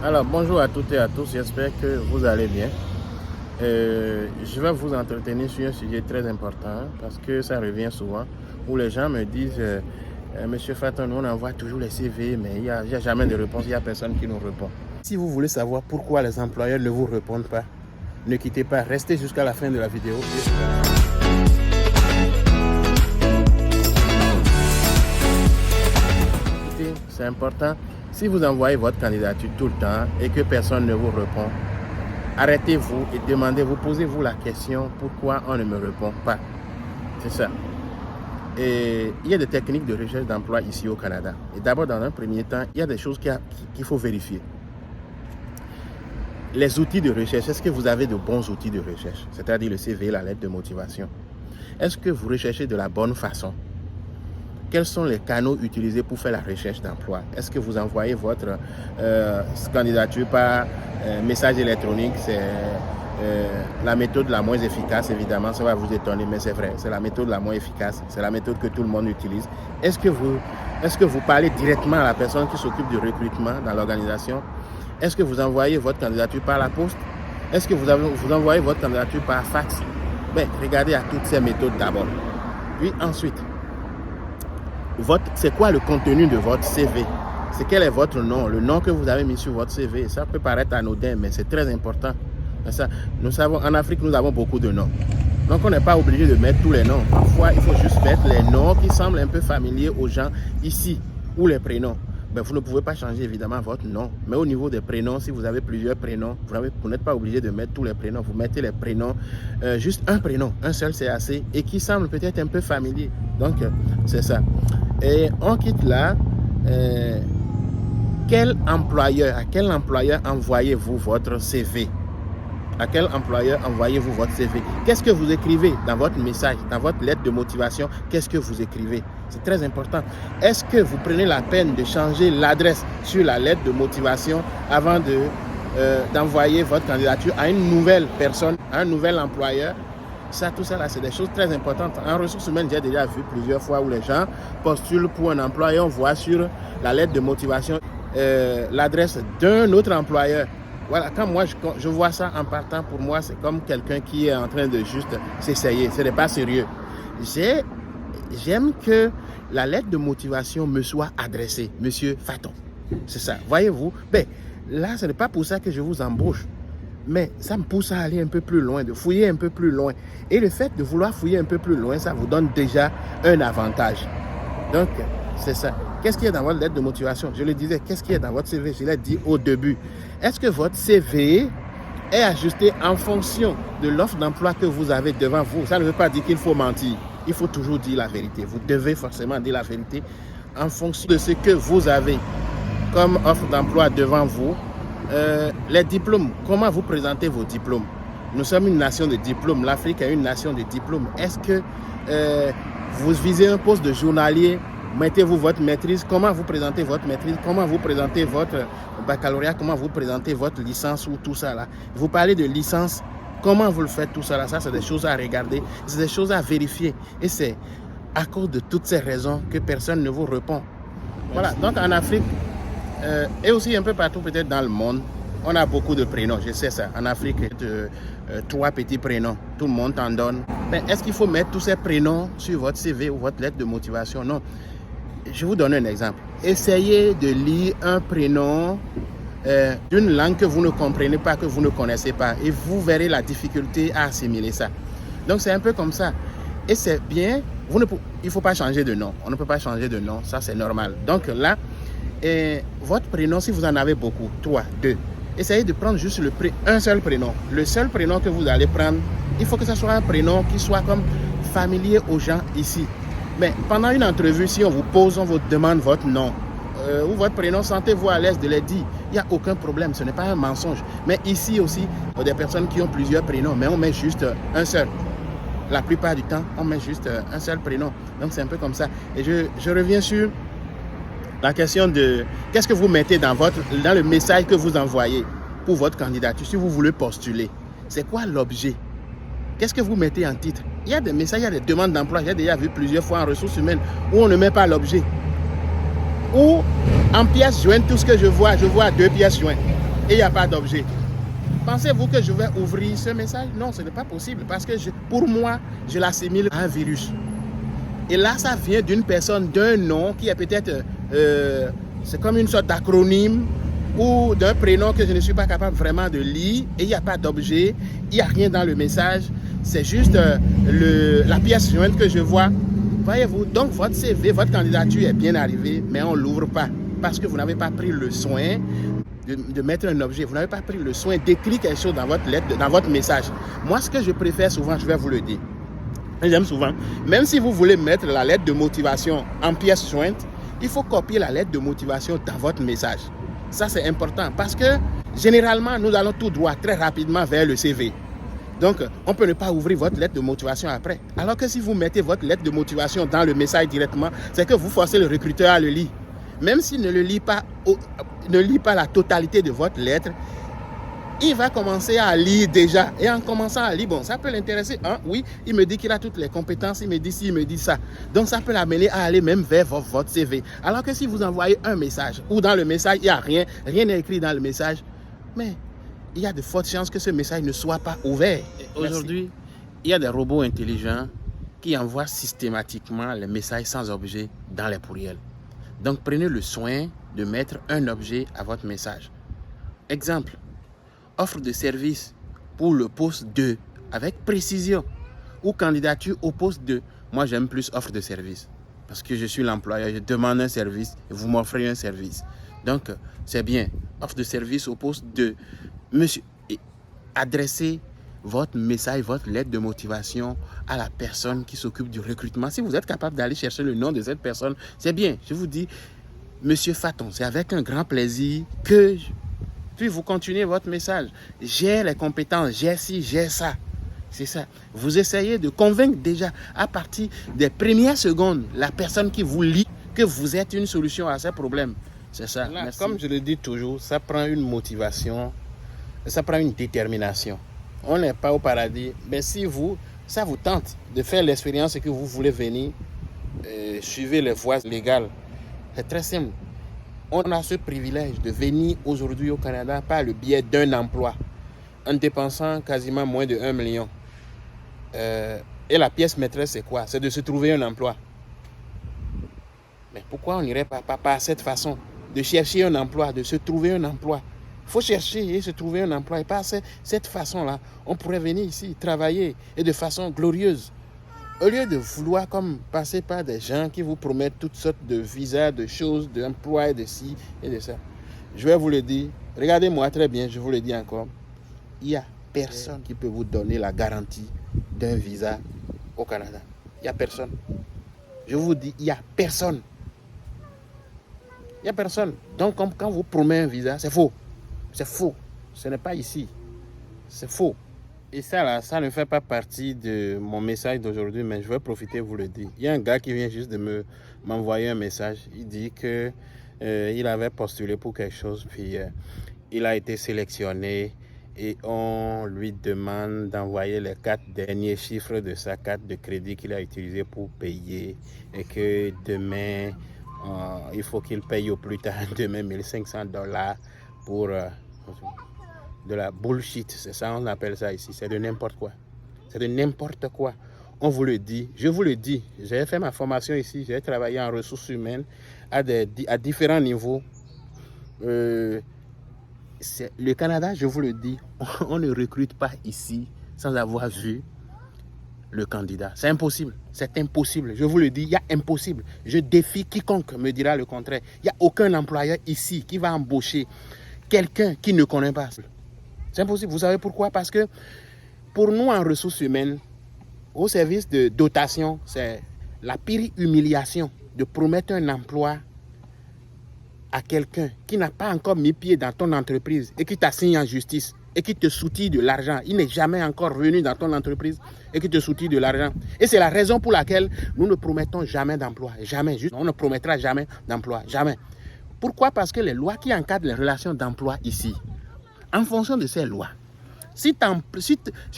Alors, bonjour à toutes et à tous, j'espère que vous allez bien. Je vais vous entretenir sur un sujet très important parce que ça revient souvent où les gens me disent Monsieur Faton, on envoie toujours les CV, mais il n'y a jamais de réponse, il n'y a personne qui nous répond. Si vous voulez savoir pourquoi les employeurs ne vous répondent pas, ne quittez pas, restez jusqu'à la fin de la vidéo. C'est important. Si vous envoyez votre candidature tout le temps et que personne ne vous répond, arrêtez-vous et demandez-vous, posez-vous la question pourquoi on ne me répond pas. C'est ça. Et il y a des techniques de recherche d'emploi ici au Canada. Et d'abord, dans un premier temps, il y a des choses qu'il faut vérifier. Les outils de recherche, est-ce que vous avez de bons outils de recherche? C'est-à-dire le CV, la lettre de motivation. Est-ce que vous recherchez de la bonne façon? Quels sont les canaux utilisés pour faire la recherche d'emploi? Est-ce que vous envoyez votre candidature par message électronique? C'est la méthode la moins efficace, évidemment, ça va vous étonner, mais c'est vrai, c'est la méthode la moins efficace, c'est la méthode que tout le monde utilise. Est-ce que vous parlez directement à la personne qui s'occupe du recrutement dans l'organisation? Est-ce que vous envoyez votre candidature par la poste? Est-ce que vous envoyez votre candidature par fax? Regardez à toutes ces méthodes d'abord. Puis ensuite, c'est quoi le contenu de votre CV? Quel est votre nom? Le nom que vous avez mis sur votre CV. Ça peut paraître anodin, mais c'est très important. Nous savons, en Afrique, nous avons beaucoup de noms. Donc, on n'est pas obligé de mettre tous les noms. Parfois, il faut juste mettre les noms qui semblent un peu familiers aux gens ici, ou les prénoms. Vous ne pouvez pas changer évidemment votre nom. Mais au niveau des prénoms, si vous avez plusieurs prénoms, vous n'êtes pas obligé de mettre tous les prénoms. Vous mettez les prénoms, juste un prénom, un seul c'est assez, et qui semble peut-être un peu familier. Donc, c'est ça. Et on quitte là. À quel employeur envoyez-vous votre CV? À quel employeur envoyez-vous votre CV? Qu'est-ce que vous écrivez dans votre message, dans votre lettre de motivation? Qu'est-ce que vous écrivez? C'est très important. Est-ce que vous prenez la peine de changer l'adresse sur la lettre de motivation avant d'envoyer votre candidature à une nouvelle personne, à un nouvel employeur? Tout ça, là, c'est des choses très importantes. En ressources humaines, j'ai déjà vu plusieurs fois où les gens postulent pour un emploi et on voit sur la lettre de motivation l'adresse d'un autre employeur. Voilà, quand moi je vois ça en partant, pour moi, c'est comme quelqu'un qui est en train de juste s'essayer. Ce n'est pas sérieux. J'aime que la lettre de motivation me soit adressée, Monsieur Faton. C'est ça. Voyez-vous, là, ce n'est pas pour ça que je vous embauche. Mais ça me pousse à aller un peu plus loin, de fouiller un peu plus loin. Et le fait de vouloir fouiller un peu plus loin, ça vous donne déjà un avantage. Donc, c'est ça. Qu'est-ce qu'il y a dans votre lettre de motivation? Je le disais, qu'est-ce qu'il y a dans votre CV? Je l'ai dit au début. Est-ce que votre CV est ajusté en fonction de l'offre d'emploi que vous avez devant vous? Ça ne veut pas dire qu'il faut mentir. Il faut toujours dire la vérité. Vous devez forcément dire la vérité en fonction de ce que vous avez comme offre d'emploi devant vous. Les diplômes, comment vous présentez vos diplômes? Nous sommes une nation de diplômes. L'Afrique est une nation de diplômes. Est-ce que vous visez un poste de journalier? Mettez-vous votre maîtrise. Comment vous présentez votre maîtrise? Comment vous présentez votre baccalauréat? Comment vous présentez votre licence ou tout ça là? Vous parlez de licence. Comment vous le faites tout ça là? Ça, c'est des choses à regarder. C'est des choses à vérifier. Et c'est à cause de toutes ces raisons que personne ne vous répond. Voilà. Donc en Afrique, et aussi un peu partout peut-être dans le monde, on a beaucoup de prénoms, je sais ça. En Afrique, 3 petits prénoms, tout le monde en donne. Mais est-ce qu'il faut mettre tous ces prénoms sur votre CV ou votre lettre de motivation? Non. Je vous donne un exemple. Essayez de lire un prénom d'une langue que vous ne comprenez pas, que vous ne connaissez pas, et vous verrez la difficulté à assimiler ça. Donc c'est un peu comme ça. Et c'est bien, il ne faut pas changer de nom. On ne peut pas changer de nom, ça c'est normal. Donc là, votre prénom, si vous en avez beaucoup, 3, 2, essayez de prendre juste un seul prénom. Le seul prénom que vous allez prendre, il faut que ce soit un prénom qui soit comme familier aux gens ici. Mais pendant une entrevue, si on vous pose, on vous demande votre nom ou votre prénom, sentez-vous à l'aise de le dire. Il n'y a aucun problème, ce n'est pas un mensonge. Mais ici aussi, il y a des personnes qui ont plusieurs prénoms, mais on met juste un seul. La plupart du temps, on met juste un seul prénom. Donc c'est un peu comme ça. Et je reviens sur la question de qu'est-ce que vous mettez dans le message que vous envoyez pour votre candidature, si vous voulez postuler. C'est quoi l'objet? Qu'est-ce que vous mettez en titre? Il y a des messages, il y a des demandes d'emploi. J'ai déjà vu plusieurs fois en ressources humaines où on ne met pas l'objet. Ou en pièces jointes, tout ce que je vois 2 pièces jointes. et il n'y a pas d'objet. Pensez-vous que je vais ouvrir ce message? Non, ce n'est pas possible parce que pour moi, je l'assimile à un virus. Et là, ça vient d'une personne, d'un nom qui est peut-être, c'est comme une sorte d'acronyme ou d'un prénom que je ne suis pas capable vraiment de lire et il n'y a pas d'objet, il n'y a rien dans le message. C'est juste la pièce jointe que je vois. Voyez-vous, donc votre CV, votre candidature est bien arrivée, mais on ne l'ouvre pas parce que vous n'avez pas pris le soin de mettre un objet. Vous n'avez pas pris le soin d'écrire quelque chose dans votre lettre, dans votre message. Moi, ce que je préfère souvent, je vais vous le dire. J'aime souvent, même si vous voulez mettre la lettre de motivation en pièce jointe, il faut copier la lettre de motivation dans votre message. Ça, c'est important parce que généralement, nous allons tout droit, très rapidement vers le CV. Donc, on peut ne pas ouvrir votre lettre de motivation après. Alors que si vous mettez votre lettre de motivation dans le message directement, c'est que vous forcez le recruteur à le lire. Même s'il ne lit pas la totalité de votre lettre, il va commencer à lire déjà. Et en commençant à lire, bon, ça peut l'intéresser. Hein? Oui, il me dit qu'il a toutes les compétences, il me dit ci, il me dit ça. Donc, ça peut l'amener à aller même vers votre CV. Alors que si vous envoyez un message, ou dans le message, il n'y a rien n'est écrit dans le message, mais il y a de fortes chances que ce message ne soit pas ouvert. Aujourd'hui, il y a des robots intelligents qui envoient systématiquement les messages sans objet dans les courriels. Donc, prenez le soin de mettre un objet à votre message. Exemple, offre de service pour le poste 2 avec précision ou candidature au poste 2. Moi, j'aime plus offre de service parce que je suis l'employeur, je demande un service et vous m'offrez un service. Donc, c'est bien. Offre de service au poste 2. Monsieur, adressez votre message, votre lettre de motivation à la personne qui s'occupe du recrutement. Si vous êtes capable d'aller chercher le nom de cette personne, c'est bien. Je vous dis, Monsieur Faton, c'est avec un grand plaisir que puis vous continuez votre message. J'ai les compétences, j'ai ci, j'ai ça. C'est ça. Vous essayez de convaincre déjà à partir des premières secondes la personne qui vous lit que vous êtes une solution à ses problèmes. C'est ça. Là, comme je le dis toujours, ça prend une motivation, ça prend une détermination. On n'est pas au paradis, mais si ça vous tente de faire l'expérience et que vous voulez venir, suivez les voies légales. C'est très simple. On a ce privilège de venir aujourd'hui au Canada par le biais d'un emploi, en dépensant quasiment moins de 1 million. Et la pièce maîtresse, c'est quoi? C'est de se trouver un emploi. Mais pourquoi on n'irait pas par cette façon? De chercher un emploi, de se trouver un emploi. Il faut chercher et se trouver un emploi. Et par cette façon-là, on pourrait venir ici travailler et de façon glorieuse. Au lieu de vouloir comme passer par des gens qui vous promettent toutes sortes de visas, de choses, d'emplois, de ci et de ça. Je vais vous le dire, regardez-moi très bien, je vous le dis encore. Il n'y a personne qui peut vous donner la garantie d'un visa au Canada. Il n'y a personne. Je vous dis, il n'y a personne. Il n'y a personne. Donc, quand vous promettez un visa, c'est faux. C'est faux. Ce n'est pas ici. C'est faux. Et ça, là, ça ne fait pas partie de mon message d'aujourd'hui, mais je vais profiter de vous le dire. Il y a un gars qui vient juste de m'envoyer un message. Il dit que il avait postulé pour quelque chose, puis il a été sélectionné et on lui demande d'envoyer les 4 derniers chiffres de sa carte de crédit qu'il a utilisé pour payer et que demain, il faut qu'il paye au plus tard demain $1 500 pour... de la bullshit, c'est ça, on appelle ça ici, c'est de n'importe quoi. C'est de n'importe quoi. On vous le dit, je vous le dis, j'ai fait ma formation ici, j'ai travaillé en ressources humaines à différents niveaux. Le Canada, je vous le dis, on ne recrute pas ici sans avoir vu le candidat. C'est impossible, je vous le dis, il y a impossible. Je défie quiconque me dira le contraire. Il n'y a aucun employeur ici qui va embaucher quelqu'un qui ne connaît pas. C'est impossible. Vous savez pourquoi? Parce que pour nous, en ressources humaines, au service de dotation, c'est la pire humiliation de promettre un emploi à quelqu'un qui n'a pas encore mis pied dans ton entreprise et qui t'assigne en justice et qui te soutille de l'argent. Il n'est jamais encore venu dans ton entreprise et qui te soutille de l'argent. Et c'est la raison pour laquelle nous ne promettons jamais d'emploi. Jamais. Juste, on ne promettra jamais d'emploi. Jamais. Pourquoi? Parce que les lois qui encadrent les relations d'emploi ici, en fonction de ces lois, si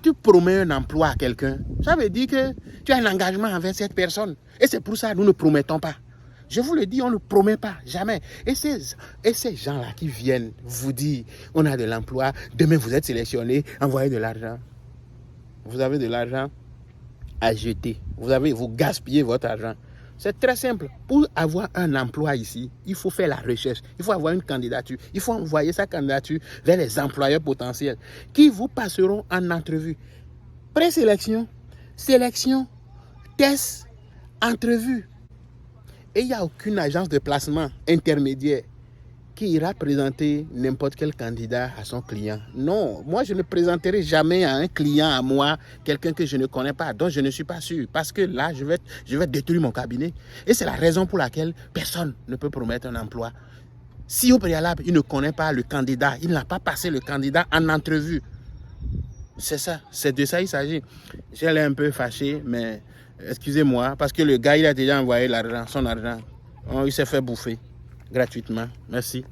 tu promets un emploi à quelqu'un, ça veut dire que tu as un engagement envers cette personne. Et c'est pour ça que nous ne promettons pas. Je vous le dis, on ne promet pas, jamais. Et ces gens-là qui viennent vous dire, on a de l'emploi, demain vous êtes sélectionné, envoyez de l'argent. Vous avez de l'argent à jeter. Vous gaspillez votre argent. C'est très simple. Pour avoir un emploi ici, il faut faire la recherche. Il faut avoir une candidature. Il faut envoyer sa candidature vers les employeurs potentiels qui vous passeront en entrevue. Présélection, sélection, test, entrevue. Et il n'y a aucune agence de placement intermédiaire qui ira présenter n'importe quel candidat à son client. Non, moi je ne présenterai jamais à un client à moi quelqu'un que je ne connais pas, dont je ne suis pas sûr. Parce que là, je vais détruire mon cabinet. Et c'est la raison pour laquelle personne ne peut promettre un emploi. Si au préalable, il ne connaît pas le candidat, il n'a pas passé le candidat en entrevue. C'est ça, c'est de ça il s'agit. J'ai l'air un peu fâché, mais excusez-moi, parce que le gars, il a déjà envoyé l'argent, son argent. Il s'est fait bouffer gratuitement. Merci.